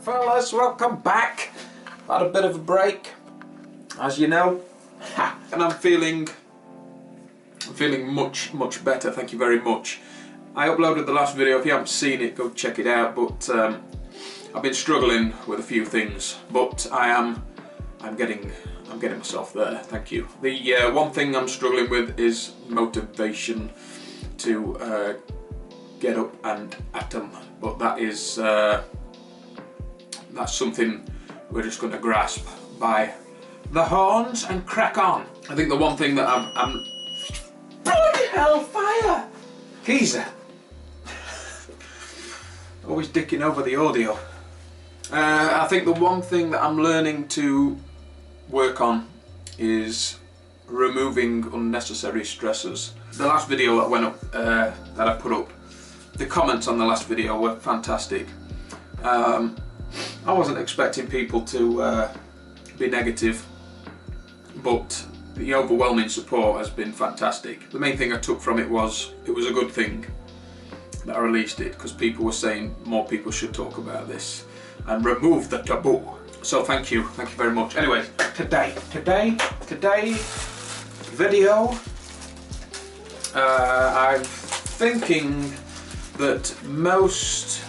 fellas, welcome back. Had a bit of a break, as you know, and I'm feeling much better. Thank you very much. I uploaded the last video. If you haven't seen it, go check it out. But I've been struggling with a few things, but I'm getting myself there. Thank you. The one thing I'm struggling with is motivation to get up and at them, but that is that's something we're just going to grasp by the horns and crack on. I think the one thing that I'm bloody hell, fire! Geezer! Always dicking over the audio. I think the one thing that I'm learning to work on is removing unnecessary stressors. The last video that went up, that I put up, the comments on the last video were fantastic. I wasn't expecting people to be negative, but the overwhelming support has been fantastic. The main thing I took from it was a good thing that I released it, because people were saying more people should talk about this and remove the taboo. So thank you very much. Anyway, today video, I'm thinking that most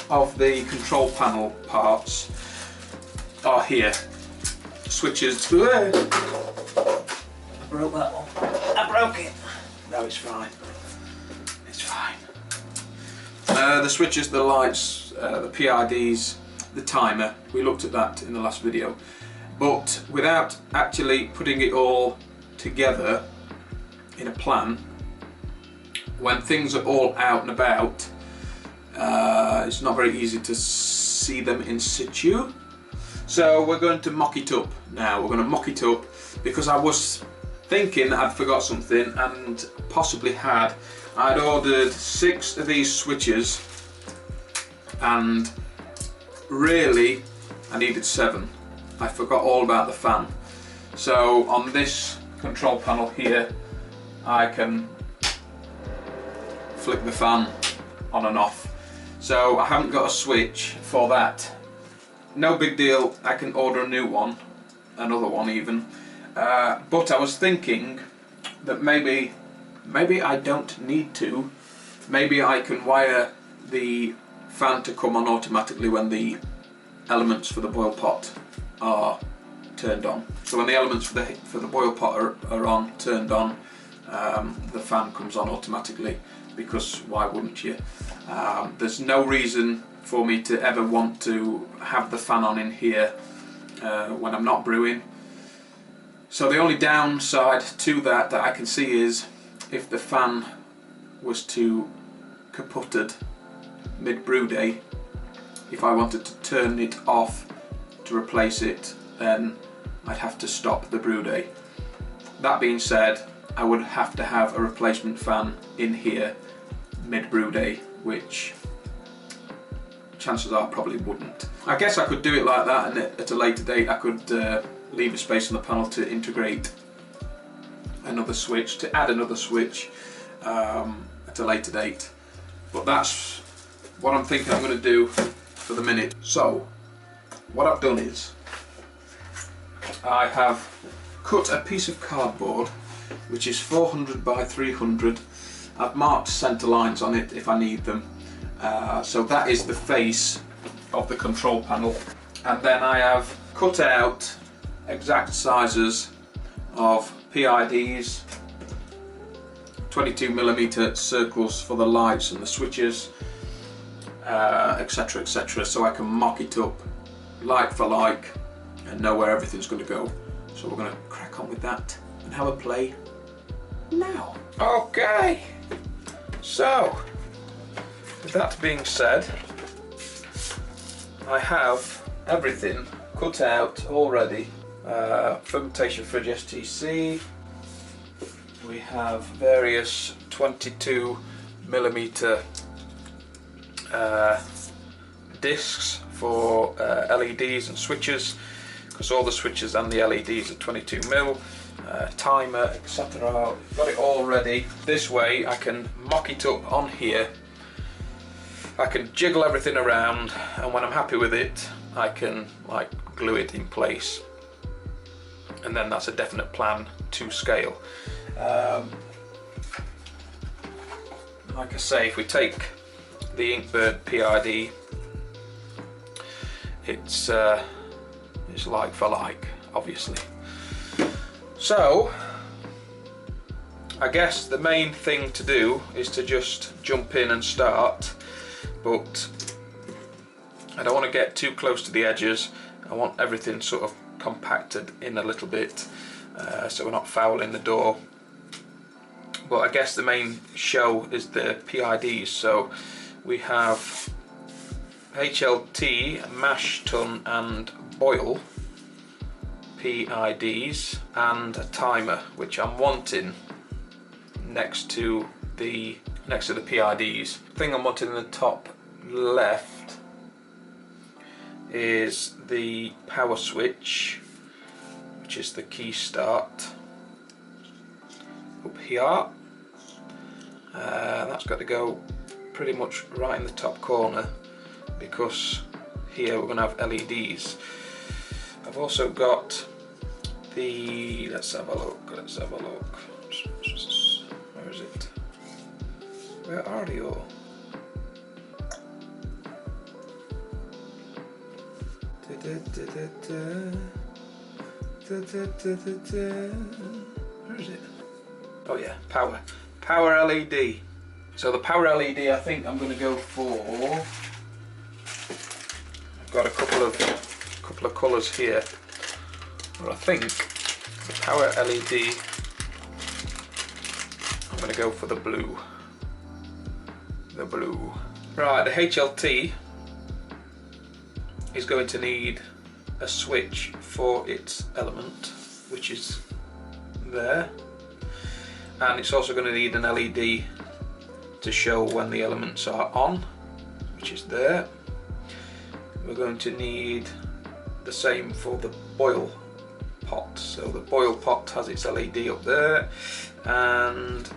of the control panel parts are here. Switches. I broke that one. I broke it. No, it's fine. It's fine. The switches, the lights, the PIDs, the timer. We looked at that in the last video. But without actually putting it all together in a plan, when things are all out and about, it's not very easy to see them in situ. So we're going to mock it up now. We're going to mock it up because I was thinking I'd forgot something, and possibly I'd ordered 6 of these switches, and really I needed 7. I forgot all about the fan. So on this control panel here, I can flick the fan on and off. So I haven't got a switch for that. No big deal, I can order a new one, another one even. But I was thinking that maybe I don't need to. Maybe I can wire the fan to come on automatically when the elements for the boil pot are turned on. So when the elements for the boil pot are on, turned on, the fan comes on automatically, because why wouldn't you? There's no reason for me to ever want to have the fan on in here when I'm not brewing. So the only downside to that I can see is if the fan was to kaputted mid-brew day, if I wanted to turn it off to replace it, then I'd have to stop the brew day. That being said, I would have to have a replacement fan in here mid-brew day, which chances are probably wouldn't. I guess I could do it like that, and at a later date I could leave a space on the panel to integrate another switch, to add another switch at a later date. But that's what I'm thinking I'm going to do for the minute. So what I've done is I have cut a piece of cardboard which is 400 by 300. I've marked centre lines on it if I need them. So that is the face of the control panel, and then I have cut out exact sizes of PIDs, 22mm circles for the lights and the switches, etc, etc, so I can mock it up like for like and know where everything's going to go. So we're going to crack on with that and have a play now. Okay, so with that being said, I have everything cut out already. Fermentation fridge STC, we have various 22mm discs for LEDs and switches, because all the switches and the LEDs are 22mm, timer, etc. Got it all ready. This way I can mock it up on here I can jiggle everything around, and when I'm happy with it, I can like glue it in place, and then that's a definite plan to scale. Like I say, if we take the Inkbird PID, it's like for like, obviously. So I guess the main thing to do is to just jump in and start, but I don't want to get too close to the edges. I want everything sort of compacted in a little bit, so we're not fouling the door. But I guess the main show is the PIDs. So we have HLT, mash tun and boil PIDs, and a timer, which I'm wanting next to the PIDs. The thing I'm wanting in the top left is the power switch, which is the key start up here. That's got to go pretty much right in the top corner, because here we're going to have LEDs. I've also got the, let's have a look. Where is it? Where are you all? Where is it? Oh yeah, power LED. So the power LED, I think I'm going to go for, I've got a couple of colours here, but I think the power LED, I'm going to go for the blue. Right, the HLT is going to need a switch for its element, which is there, and it's also going to need an LED to show when the elements are on, which is there. We're going to need the same for the boil pot. So the boil pot has its LED up there, and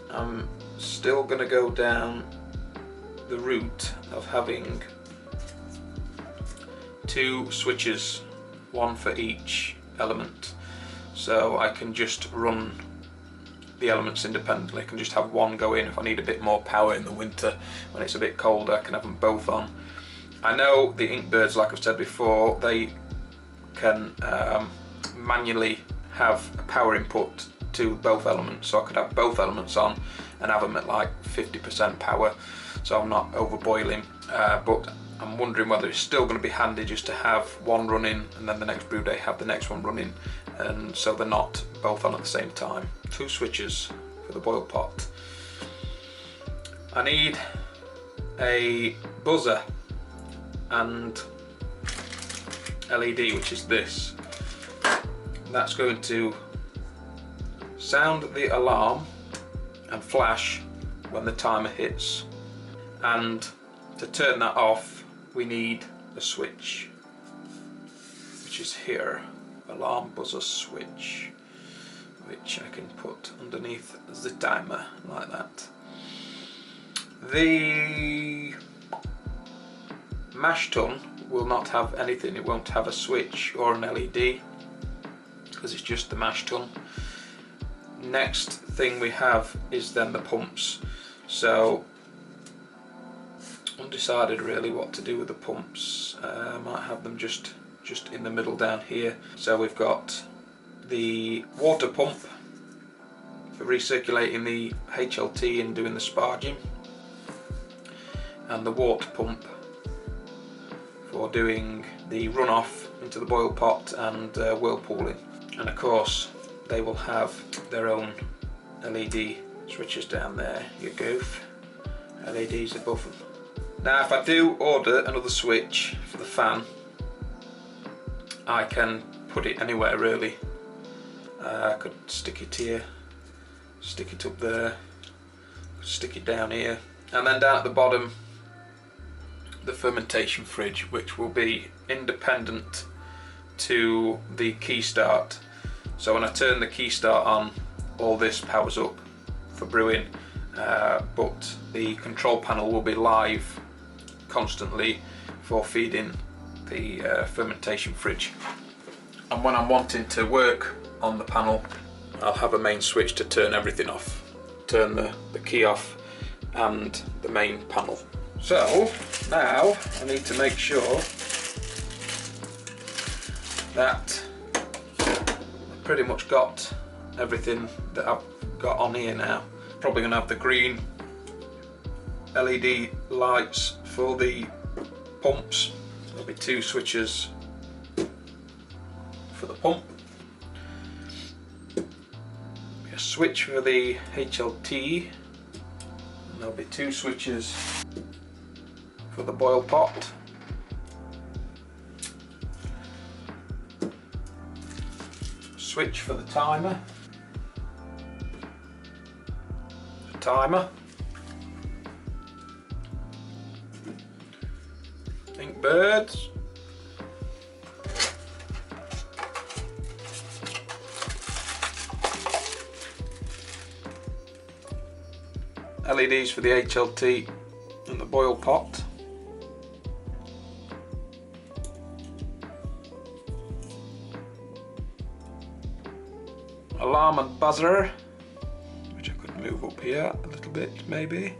I'm still going to go down the route of having two switches, one for each element, so I can just run the elements independently. I can just have one go in if I need a bit more power in the winter when it's a bit colder. I can have them both on. I know the Inkbirds, like I've said before, they can manually have a power input to both elements, so I could have both elements on and have them at like 50% power, so I'm not overboiling, but I'm wondering whether it's still going to be handy just to have one running and then the next brew day have the next one running, and so they're not both on at the same time. Two switches for the boil pot. I need a buzzer and LED, which is this. That's going to sound the alarm and flash when the timer hits, and to turn that off we need a switch, which is here, alarm buzzer switch, which I can put underneath the timer like that. The mash tun will not have anything, it won't have a switch or an LED because it's just the mash tun. Next thing we have is then the pumps. So undecided really what to do with the pumps. I might have them just in the middle down here. So we've got the water pump for recirculating the HLT and doing the sparging, and the water pump for doing the runoff into the boil pot and whirlpooling. And of course they will have their own LED switches down there, you goof. LEDs above them. Now if I do order another switch for the fan, I can put it anywhere really. I could stick it here, stick it up there, stick it down here, and then down at the bottom the fermentation fridge, which will be independent to the key start. So when I turn the key start on, all this powers up for brewing, but the control panel will be live constantly for feeding the fermentation fridge. And when I'm wanting to work on the panel, I'll have a main switch to turn everything off, turn the key off and the main panel. So now I need to make sure that I've pretty much got everything that I've got on here now. Probably going to have the green LED lights for the pumps. There'll be 2 switches for the pump, a switch for the HLT, and there'll be 2 switches for the boil pot. Switch for the timer. Ink birds. LEDs for the HLT and the boil pot. Alarm and buzzer, which I could move up here a little bit maybe.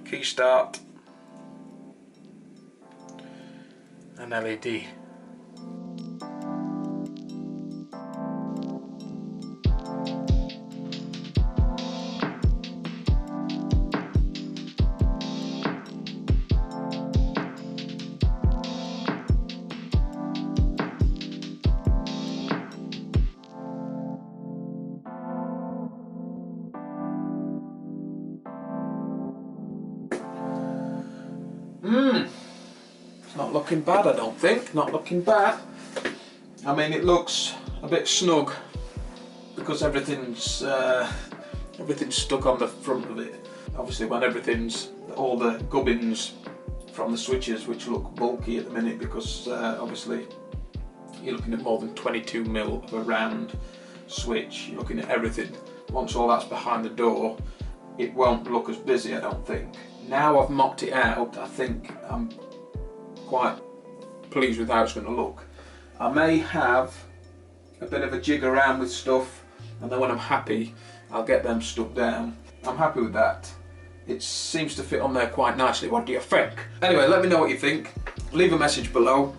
Key start, and LED. It's not looking bad, I don't think. Not looking bad. I mean, it looks a bit snug because everything's stuck on the front of it. Obviously, when all the gubbins from the switches, which look bulky at the minute because obviously you're looking at more than 22mm of a round switch. You're looking at everything. Once all that's behind the door, it won't look as busy, I don't think. Now I've mocked it out, I think I'm quite pleased with how it's going to look. I may have a bit of a jig around with stuff, and then when I'm happy, I'll get them stuck down. I'm happy with that. It seems to fit on there quite nicely. What do you think? Anyway, let me know what you think. Leave a message below,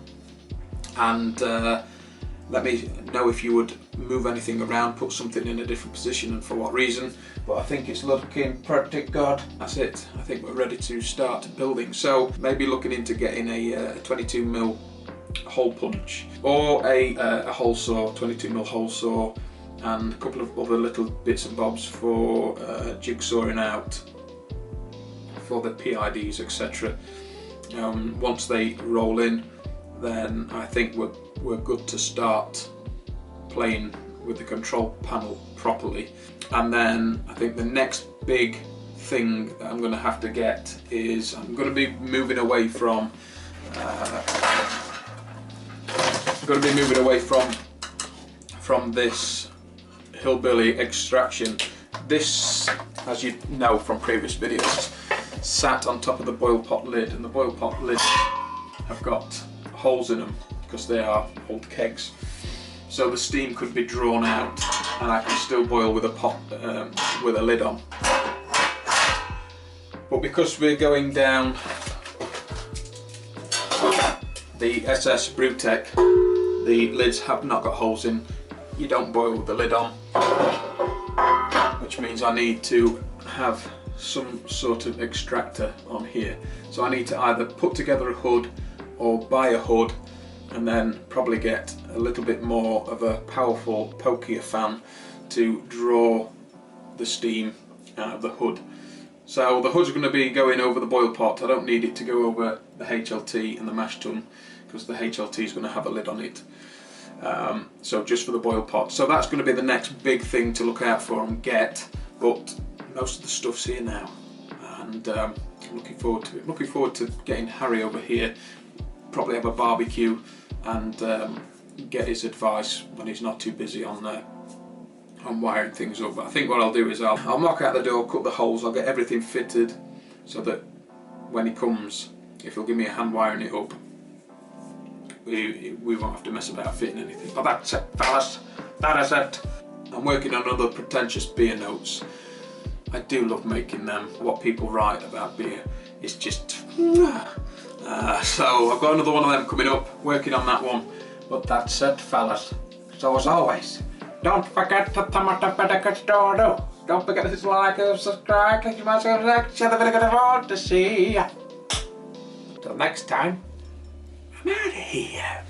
and let me know if you would move anything around, put something in a different position, and for what reason. But I think it's looking pretty good. That's it. I think we're ready to start building. So maybe looking into getting a 22mm hole punch, or a hole saw, 22mm hole saw, and a couple of other little bits and bobs for jigsawing out for the PIDs, etc. Once they roll in, then I think we're good to start playing with the control panel properly. And then I think the next big thing that I'm going to have to get is I'm going to be moving away from this hillbilly extraction. This, as you know from previous videos, sat on top of the boil pot lid, and the boil pot lids have got holes in them because they are old kegs. So the steam could be drawn out, and I can still boil with a pot with a lid on. But because we're going down the SS Brewtech, the lids have not got holes in. You don't boil with the lid on, which means I need to have some sort of extractor on here. So I need to either put together a hood or buy a hood, and then probably get a little bit more of a powerful pokier fan to draw the steam out of the hood. So the hood's going to be going over the boil pot. I don't need it to go over the HLT and the mash tun because the HLT is going to have a lid on it. So just for the boil pot. So that's going to be the next big thing to look out for and get, but most of the stuff's here now, and I'm looking forward to it. Looking forward to getting Harry over here, probably have a barbecue, and get his advice when he's not too busy on on wiring things up. But I think what I'll do is I'll knock out the door, cut the holes, I'll get everything fitted so that when he comes, if he'll give me a hand wiring it up, we won't have to mess about fitting anything. But that's it, fellas. That is it. I'm working on other pretentious beer notes. I do love making them. What people write about beer is just... so I've got another one of them coming up, working on that one. But that's it, fellas. So as always, don't forget to thumb the pedicure door. Don't forget to like and subscribe, click my subscribe, share the video to see ya. Till next time, I'm out of here.